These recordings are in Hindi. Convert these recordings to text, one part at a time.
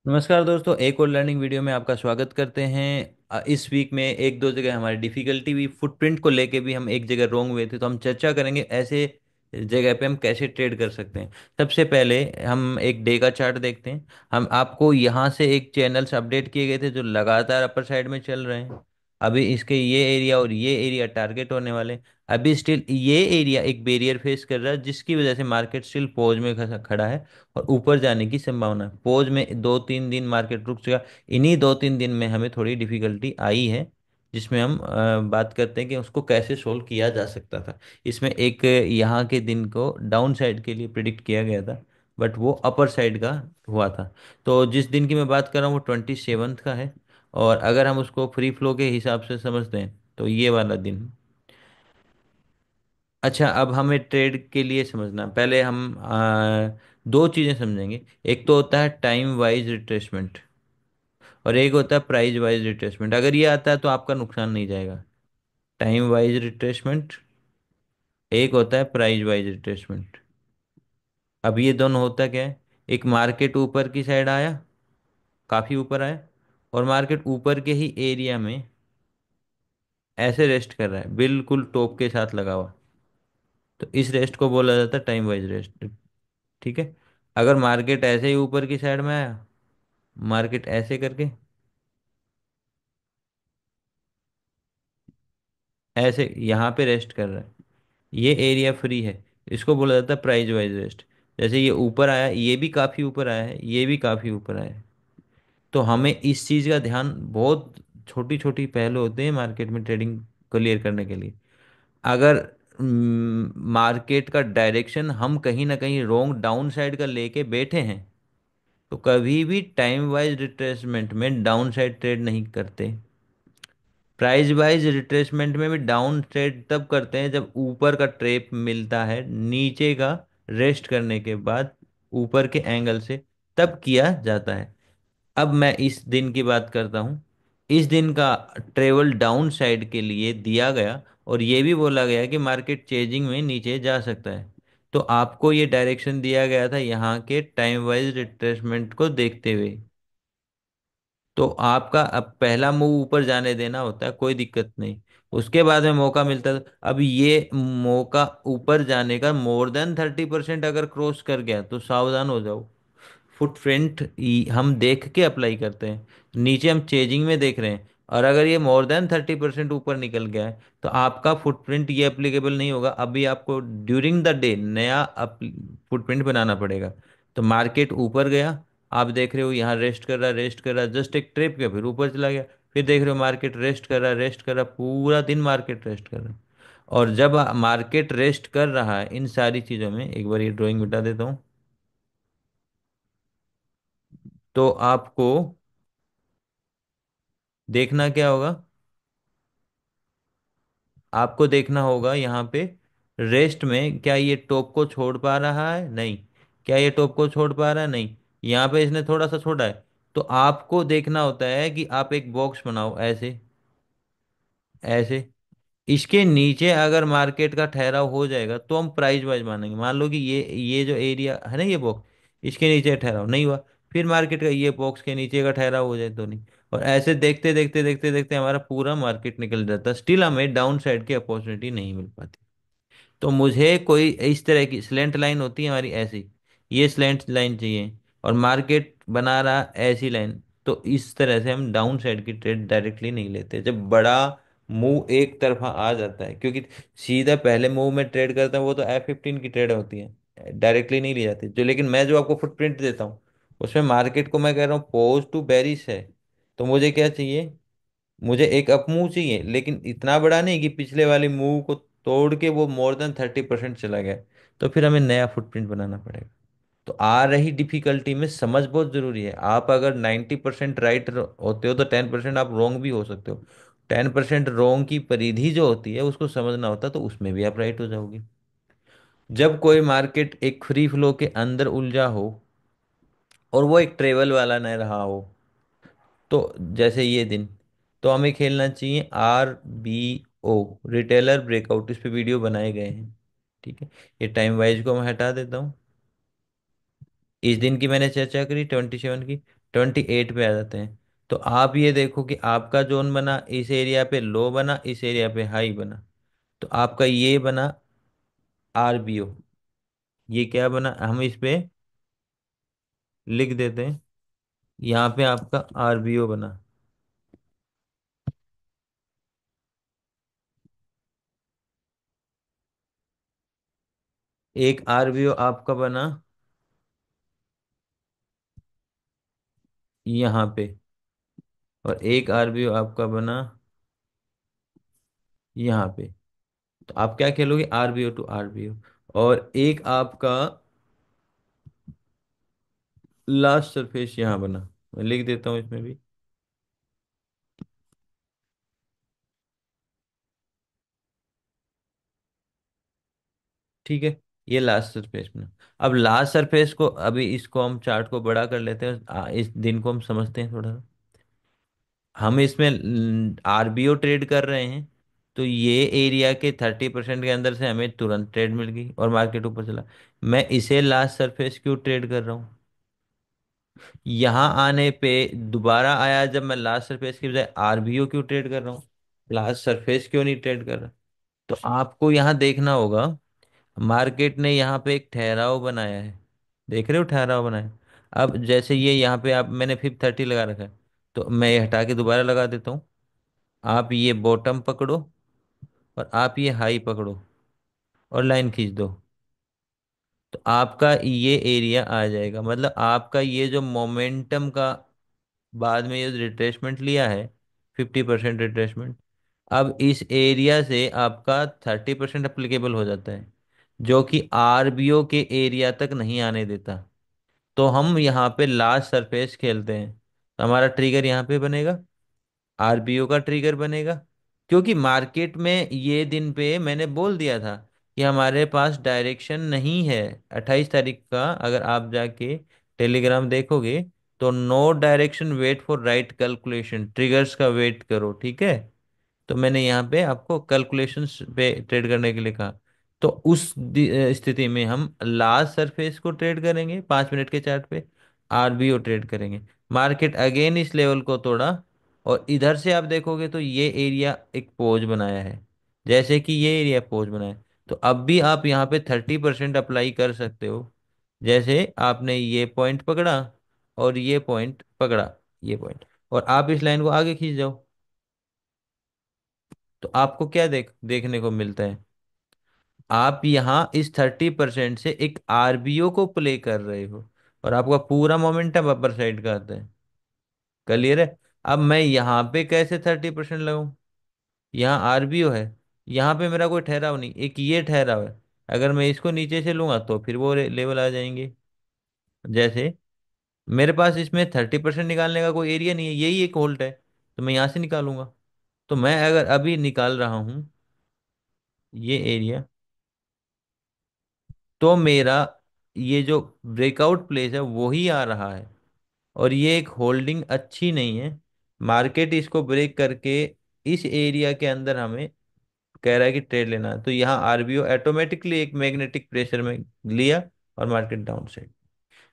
नमस्कार दोस्तों, एक और लर्निंग वीडियो में आपका स्वागत करते हैं। इस वीक में एक दो जगह हमारी डिफिकल्टी हुई, फुटप्रिंट को लेके भी हम एक जगह रोंग हुए थे, तो हम चर्चा करेंगे ऐसे जगह पे हम कैसे ट्रेड कर सकते हैं। सबसे पहले हम एक डे का चार्ट देखते हैं। हम आपको यहाँ से एक चैनल्स अपडेट किए गए थे जो लगातार अपर साइड में चल रहे हैं। अभी इसके ये एरिया और ये एरिया टारगेट होने वाले हैं। अभी स्टिल ये एरिया एक बैरियर फेस कर रहा है, जिसकी वजह से मार्केट स्टिल पॉज में खड़ा है और ऊपर जाने की संभावना है। पोज में 2-3 दिन मार्केट रुक चुका। इन्हीं 2-3 दिन में हमें थोड़ी डिफिकल्टी आई है, जिसमें हम बात करते हैं कि उसको कैसे सोल्व किया जा सकता था। इसमें एक यहाँ के दिन को डाउन साइड के लिए प्रिडिक्ट किया गया था, बट वो अपर साइड का हुआ था। तो जिस दिन की मैं बात कर रहा हूँ वो 27th का है। और अगर हम उसको फ्री फ्लो के हिसाब से समझते हैं तो ये वाला दिन। अच्छा, अब हमें ट्रेड के लिए समझना, पहले हम दो चीज़ें समझेंगे। एक तो होता है टाइम वाइज रिट्रेसमेंट और एक होता है प्राइस वाइज रिट्रेसमेंट। अगर ये आता है तो आपका नुकसान नहीं जाएगा। टाइम वाइज रिट्रेसमेंट, एक होता है प्राइस वाइज रिट्रेसमेंट। अब ये दोनों होता क्या है? एक मार्केट ऊपर की साइड आया, काफ़ी ऊपर आया, और मार्केट ऊपर के ही एरिया में ऐसे रेस्ट कर रहा है, बिल्कुल टॉप के साथ लगा हुआ। तो इस रेस्ट को बोला जाता है टाइम वाइज रेस्ट। ठीक है। अगर मार्केट ऐसे ही ऊपर की साइड में आया, मार्केट ऐसे करके ऐसे यहाँ पे रेस्ट कर रहा है, ये एरिया फ्री है, इसको बोला जाता है प्राइस वाइज रेस्ट। जैसे ये ऊपर आया, ये भी काफ़ी ऊपर आया है, ये भी काफ़ी ऊपर आया है। तो हमें इस चीज़ का ध्यान, बहुत छोटी छोटी पहलू होते हैं मार्केट में ट्रेडिंग क्लियर करने के लिए। अगर मार्केट का डायरेक्शन हम कहीं ना कहीं रोंग डाउन साइड का लेके बैठे हैं, तो कभी भी टाइम वाइज रिट्रेसमेंट में डाउन साइड ट्रेड नहीं करते। प्राइस वाइज रिट्रेसमेंट में भी डाउन ट्रेड तब करते हैं जब ऊपर का ट्रेप मिलता है नीचे का रेस्ट करने के बाद, ऊपर के एंगल से, तब किया जाता है। अब मैं इस दिन की बात करता हूँ। इस दिन का ट्रेवल डाउन साइड के लिए दिया गया और ये भी बोला गया कि मार्केट चेजिंग में नीचे जा सकता है। तो आपको ये डायरेक्शन दिया गया था यहाँ के टाइम वाइज रिट्रेसमेंट को देखते हुए। तो आपका अब पहला मूव ऊपर जाने देना होता है, कोई दिक्कत नहीं। उसके बाद में मौका मिलता है। अब ये मौका ऊपर जाने का मोर देन 30% अगर क्रॉस कर गया तो सावधान हो जाओ। फुटप्रिंट हम देख के अप्लाई करते हैं, नीचे हम चेजिंग में देख रहे हैं। और अगर ये मोर देन 30% ऊपर निकल गया है तो आपका फुटप्रिंट ये एप्लीकेबल नहीं होगा। अभी आपको ड्यूरिंग द डे नया फुटप्रिंट बनाना पड़ेगा। तो मार्केट ऊपर गया, आप देख रहे हो यहाँ रेस्ट कर रहा, रेस्ट कर रहा, जस्ट एक ट्रिप गया फिर ऊपर चला गया। फिर देख रहे हो मार्केट रेस्ट कर रहा, रेस्ट कर रहा, पूरा दिन मार्केट रेस्ट कर रहा है। और जब मार्केट रेस्ट कर रहा है इन सारी चीज़ों में, एक बार ये ड्राइंग मिटा देता हूँ, तो आपको देखना क्या होगा? आपको देखना होगा यहाँ पे रेस्ट में क्या ये टॉप को छोड़ पा रहा है? नहीं। क्या ये टॉप को छोड़ पा रहा है? नहीं। यहाँ पे इसने थोड़ा सा छोड़ा है। तो आपको देखना होता है कि आप एक बॉक्स बनाओ ऐसे, ऐसे। इसके नीचे अगर मार्केट का ठहराव हो जाएगा तो हम प्राइस वाइज मानेंगे। मान लो कि ये जो एरिया है ना, ये बॉक्स, इसके नीचे ठहराव नहीं हुआ, फिर मार्केट का ये बॉक्स के नीचे का ठहराव हो जाए तो नहीं। और ऐसे देखते देखते देखते देखते हमारा पूरा मार्केट निकल जाता, स्टिल हमें डाउन साइड की अपॉर्चुनिटी नहीं मिल पाती। तो मुझे कोई इस तरह की स्लेंट लाइन होती है हमारी ऐसी, ये स्लेंट लाइन चाहिए, और मार्केट बना रहा ऐसी लाइन। तो इस तरह से हम डाउन साइड की ट्रेड डायरेक्टली नहीं लेते जब बड़ा मूव एक तरफा आ जाता है, क्योंकि सीधा पहले मूव में ट्रेड करता हूँ वो तो F15 की ट्रेड होती है, डायरेक्टली नहीं ली जाती जो। लेकिन मैं जो आपको फुटप्रिंट देता हूँ उसमें मार्केट को मैं कह रहा हूँ पोज टू बेरिश है। तो मुझे क्या चाहिए? मुझे एक अप मूव चाहिए, लेकिन इतना बड़ा नहीं कि पिछले वाली मूव को तोड़ के वो मोर देन 30% चला गया। तो फिर हमें नया फुटप्रिंट बनाना पड़ेगा। तो आ रही डिफिकल्टी में समझ बहुत जरूरी है। आप अगर 90% राइट होते हो तो 10% आप रोंग भी हो सकते हो। 10% रोंग की परिधि जो होती है उसको समझना होता है, तो उसमें भी आप राइट हो जाओगे। जब कोई मार्केट एक फ्री फ्लो के अंदर उलझा हो और वो एक ट्रेवल वाला न रहा हो, तो जैसे ये दिन, तो हमें खेलना चाहिए RBO, रिटेलर ब्रेकआउट। इस पे वीडियो बनाए गए हैं। ठीक है। ये टाइम वाइज को मैं हटा देता हूँ। इस दिन की मैंने चर्चा करी 27 की। 28 पे आ जाते हैं। तो आप ये देखो कि आपका जोन बना, इस एरिया पे लो बना, इस एरिया पे हाई बना। तो आपका ये बना आरबीओ। ये क्या बना, हम इस पे लिख देते हैं। यहाँ पे आपका आरबीओ बना। एक आरबीओ आपका बना यहाँ पे, और एक आरबीओ आपका बना यहाँ पे। तो आप क्या खेलोगे, आरबीओ टू आरबीओ। और एक आपका लास्ट सरफेस यहाँ बना, मैं लिख देता हूँ इसमें भी। ठीक है, ये लास्ट सरफेस बना। अब लास्ट सरफेस को, अभी इसको हम चार्ट को बड़ा कर लेते हैं, इस दिन को हम समझते हैं थोड़ा। हम इसमें आरबीओ ट्रेड कर रहे हैं। तो ये एरिया के 30% के अंदर से हमें तुरंत ट्रेड मिल गई और मार्केट ऊपर चला। मैं इसे लास्ट सरफेस क्यों ट्रेड कर रहा हूँ, यहाँ आने पे दोबारा आया जब, मैं लास्ट सरफेस की बजाय आरबीओ क्यों ट्रेड कर रहा हूँ, लास्ट सरफेस क्यों नहीं ट्रेड कर रहा। तो आपको यहाँ देखना होगा, मार्केट ने यहाँ पे एक ठहराव बनाया है। देख रहे हो ठहराव बनाया। अब जैसे ये यहाँ पे आप, मैंने 530 लगा रखा है, तो मैं ये हटा के दोबारा लगा देता हूँ। आप ये बॉटम पकड़ो और आप ये हाई पकड़ो और लाइन खींच दो। तो आपका ये एरिया आ जाएगा, मतलब आपका ये जो मोमेंटम का बाद में ये रिट्रेसमेंट लिया है, 50% रिट्रेसमेंट, अब इस एरिया से आपका 30% अप्लीकेबल हो जाता है, जो कि आरबीओ के एरिया तक नहीं आने देता। तो हम यहाँ पे लास्ट सरफेस खेलते हैं, तो हमारा ट्रिगर यहाँ पे बनेगा, आरबीओ का ट्रिगर बनेगा। क्योंकि मार्केट में ये दिन पे मैंने बोल दिया था कि हमारे पास डायरेक्शन नहीं है। 28 तारीख का अगर आप जाके टेलीग्राम देखोगे, तो no direction wait for right calculation, triggers का वेट करो, ठीक है। तो मैंने यहाँ पे आपको कैलकुलेशंस पे ट्रेड करने के लिए कहा। तो उस स्थिति में हम लास्ट सरफेस को ट्रेड करेंगे 5 मिनट के चार्ट पे, आरबीओ ट्रेड करेंगे। मार्केट अगेन इस लेवल को तोड़ा, और इधर से आप देखोगे तो ये एरिया एक पोज बनाया है, जैसे कि ये एरिया पोज बनाया है। तो अब भी आप यहाँ पे 30% अप्लाई कर सकते हो। जैसे आपने ये पॉइंट पकड़ा और ये पॉइंट पकड़ा, ये पॉइंट, और आप इस लाइन को आगे खींच जाओ। तो आपको क्या देखने को मिलता है, आप यहाँ इस 30% से एक आरबीओ को प्ले कर रहे हो, और आपका पूरा मोमेंटम अपर साइड का आता है। क्लियर है। अब मैं यहाँ पे कैसे 30% लगाऊं, यहाँ आरबीओ है, यहाँ पे मेरा कोई ठहराव नहीं, एक ये ठहराव है। अगर मैं इसको नीचे से लूंगा तो फिर वो लेवल आ जाएंगे। जैसे मेरे पास इसमें 30% निकालने का कोई एरिया नहीं है, यही एक होल्ड है, तो मैं यहाँ से निकालूंगा। तो मैं अगर अभी निकाल रहा हूँ ये एरिया, तो मेरा ये जो ब्रेकआउट प्लेस है वही आ रहा है, और ये एक होल्डिंग अच्छी नहीं है। मार्केट इसको ब्रेक करके इस एरिया के अंदर हमें कह रहा है कि ट्रेड लेना है, तो यहाँ आरबीओ ऑटोमेटिकली एक मैग्नेटिक प्रेशर में लिया और मार्केट डाउन साइड।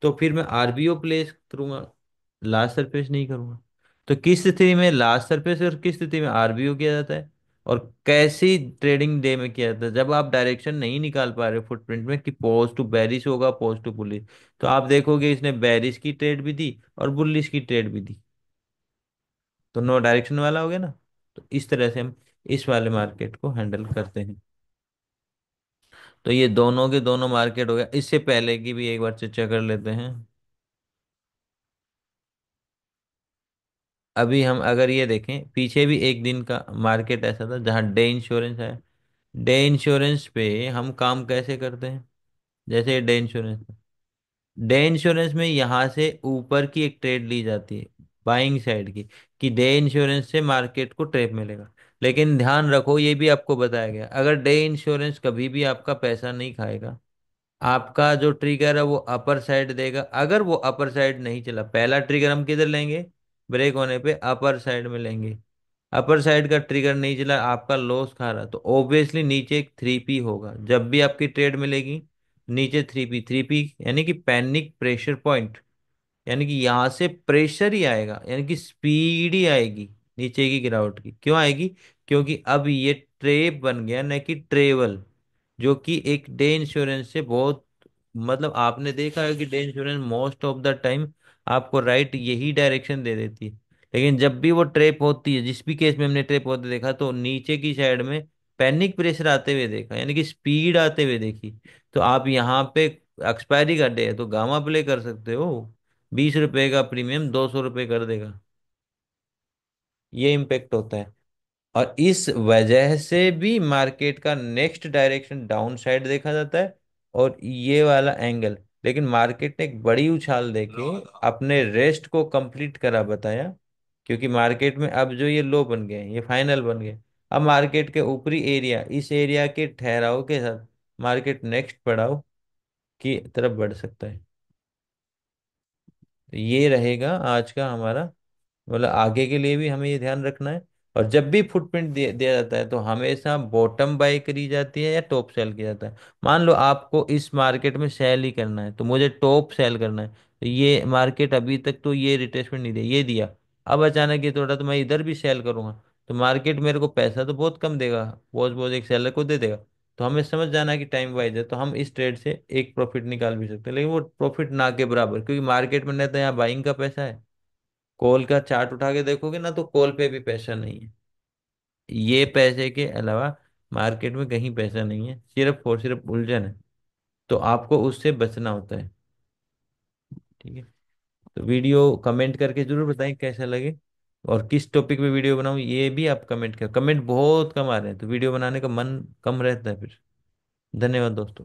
तो फिर मैं आरबीओ प्लेस करूंगा, लास्ट सरफेस नहीं करूंगा। तो किस स्थिति में लास्ट सरफेस और किस स्थिति में आरबीओ किया जाता है, और कैसी ट्रेडिंग डे में किया जाता है, जब आप डायरेक्शन नहीं निकाल पा रहे फुटप्रिंट में कि पोज टू बेरिश होगा, पोज टू बुलिश। तो आप देखोगे इसने बेरिश की ट्रेड भी दी और बुलिश की ट्रेड भी दी, तो नो डायरेक्शन वाला हो गया ना। तो इस तरह से हम इस वाले मार्केट को हैंडल करते हैं। तो ये दोनों के दोनों मार्केट हो गया, इससे पहले की भी एक बार चर्चा कर लेते हैं। अभी हम अगर ये देखें, पीछे भी एक दिन का मार्केट ऐसा था जहां डे इंश्योरेंस है। डे इंश्योरेंस पे हम काम कैसे करते हैं, जैसे डे इंश्योरेंस, डे इंश्योरेंस में यहाँ से ऊपर की एक ट्रेड ली जाती है, बाइंग साइड की, कि डे इंश्योरेंस से मार्केट को ट्रेप मिलेगा। लेकिन ध्यान रखो, ये भी आपको बताया गया, अगर डे इंश्योरेंस कभी भी आपका पैसा नहीं खाएगा, आपका जो ट्रिगर है वो अपर साइड देगा। अगर वो अपर साइड नहीं चला, पहला ट्रिगर हम किधर लेंगे, ब्रेक होने पे अपर साइड में लेंगे। अपर साइड का ट्रिगर नहीं चला, आपका लॉस खा रहा, तो ऑब्वियसली नीचे एक 3P होगा। जब भी आपकी ट्रेड मिलेगी नीचे 3P, 3P यानी कि पैनिक प्रेशर पॉइंट, यानी कि यहाँ से प्रेशर ही आएगा, यानी कि स्पीड ही आएगी नीचे की गिरावट की। क्यों आएगी? क्योंकि अब ये ट्रेप बन गया, न कि ट्रेवल, जो कि एक डे इंश्योरेंस से बहुत, मतलब आपने देखा है कि day insurance most of the time आपको राइट यही डायरेक्शन दे देती है। लेकिन जब भी वो ट्रेप होती है, जिस भी केस में हमने ट्रेप होते देखा, तो नीचे की साइड में पैनिक प्रेशर आते हुए देखा, यानी कि स्पीड आते हुए देखी। तो आप यहाँ पे एक्सपायरी का डे है तो गामा प्ले कर सकते हो, 20 रुपए का प्रीमियम 200 रुपये कर देगा। ये इम्पेक्ट होता है। और इस वजह से भी मार्केट का नेक्स्ट डायरेक्शन डाउन साइड देखा जाता है, और ये वाला एंगल। लेकिन मार्केट ने एक बड़ी उछाल देके अपने रेस्ट को कंप्लीट करा बताया, क्योंकि मार्केट में अब जो ये लो बन गए हैं, ये फाइनल बन गए। अब मार्केट के ऊपरी एरिया, इस एरिया के ठहराव के साथ मार्केट नेक्स्ट पड़ाव की तरफ बढ़ सकता है। तो ये रहेगा आज का हमारा, मतलब आगे के लिए भी हमें ये ध्यान रखना है। और जब भी फुटप्रिंट दिया जाता है तो हमेशा बॉटम बाय करी जाती है या टॉप सेल किया जाता है। मान लो आपको इस मार्केट में सेल ही करना है, तो मुझे टॉप सेल करना है। तो ये मार्केट अभी तक तो ये रिट्रेसमेंट नहीं दिया, ये दिया, अब अचानक ये तोड़ा, तो मैं इधर भी सेल करूंगा, तो मार्केट मेरे को पैसा तो बहुत कम देगा, बहुत बहुत एक सेलर को दे देगा। तो हमें समझ जाना है कि टाइम वाइज है, तो हम इस ट्रेड से एक प्रॉफिट निकाल भी सकते हैं, लेकिन वो प्रॉफिट ना के बराबर, क्योंकि मार्केट में न तो यहाँ बाइंग का पैसा है, कॉल का चार्ट उठा के देखोगे ना तो कॉल पे भी पैसा नहीं है। ये पैसे के अलावा मार्केट में कहीं पैसा नहीं है, सिर्फ और सिर्फ उलझन है। तो आपको उससे बचना होता है। ठीक है। तो वीडियो कमेंट करके जरूर बताएं कैसा लगे, और किस टॉपिक पे वीडियो बनाऊं ये भी आप कमेंट कर। कमेंट बहुत कम आ रहे हैं तो वीडियो बनाने का मन कम रहता है फिर। धन्यवाद दोस्तों।